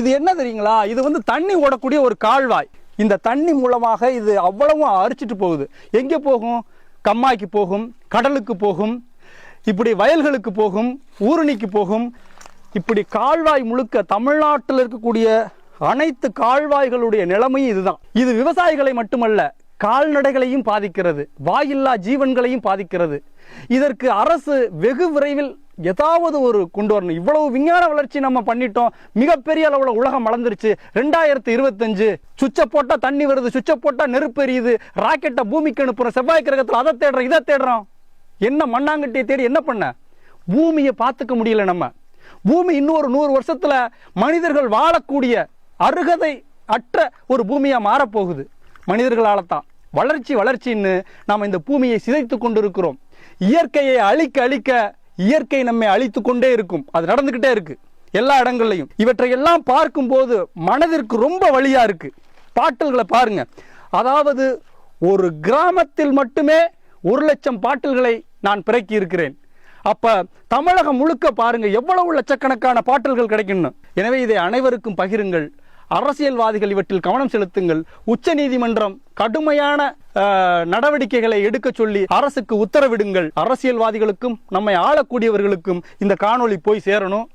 இது என்ன தெரியுங்களா? இது வந்து தண்ணி ஓடக்கூடிய ஒரு கால்வாய். இந்த தண்ணி மூலமாக இது அவ்வளவும் அரிச்சிட்டு போகுது. எங்கே போகும்? கம்மாய்க்கு போகும், கடலுக்கு போகும், இப்படி வயல்களுக்கு போகும், ஊருணிக்கு போகும். இப்படி கால்வாய் முழுக்க தமிழ்நாட்டில் இருக்கக்கூடிய அனைத்து கால்வாய்களுடைய நிலைமையும் இதுதான். இது விவசாயிகளை மட்டுமல்ல, கால்நடைகளையும் பாதிக்கிறது, வாயில்லா ஜீவன்களையும் பாதிக்கிறது. இதற்கு அரசு வெகு விரைவில் ஏதாவது ஒரு கொண்டு வரணும். இவ்வளவு விஞ்ஞான வளர்ச்சி நம்ம பண்ணிட்டோம், மிகப்பெரிய அளவுல உலகம் வளர்ந்துருச்சு. 2025 சுவிட்ச போட்டா தண்ணி வருது, சுவிட்ச போட்டா நெருப்பு எரியுது, ராக்கெட்டை பூமிக்கு அனுப்புறோம், செவ்வாய் கிரகத்தில் அதை தேடுறோம், இதை தேடுறோம். என்ன மண்ணாங்கட்டியை தேடி என்ன பண்ண? பூமியை பார்த்துக்க முடியல. நம்ம பூமி இன்னும் ஒரு 100 வருஷத்துல மனிதர்கள் வாழக்கூடிய அருகதை அற்ற ஒரு பூமியா மாறப்போகுது. மனிதர்களால தான் வளர்ச்சின்னு நாம் இந்த பூமியை சிதைத்து கொண்டிருக்கிறோம். இயற்கையை அழிக்க அழிக்க இயற்கை நம்மை அழித்து கொண்டே இருக்கும். அது நடந்துகிட்டே இருக்கு எல்லா இடங்கள்லையும். இவற்றை எல்லாம் பார்க்கும் போது மனதிற்கு ரொம்ப வலியா இருக்கு. பாட்டில்களை பாருங்க. அதாவது ஒரு கிராமத்தில் மட்டுமே 1,00,000 பாட்டில்களை நான் பிறக்கி இருக்கிறேன். அப்ப தமிழகம் முழுக்க பாருங்க எவ்வளவு லட்சக்கணக்கான பாட்டில்கள் கிடைக்கணும். எனவே இதை அனைவருக்கும் பகிருங்கள். அரசியல்வாதிகள் இவற்றில் கவனம் செலுத்துங்கள். உச்ச நீதிமன்றம் கடுமையான நடவடிக்கைகளை எடுக்க சொல்லி அரசுக்கு உத்தரவிடுங்கள். அரசியல்வாதிகளுக்கும் நம்மை ஆளக்கூடியவர்களுக்கும் இந்த காணொளி போய் சேரணும்.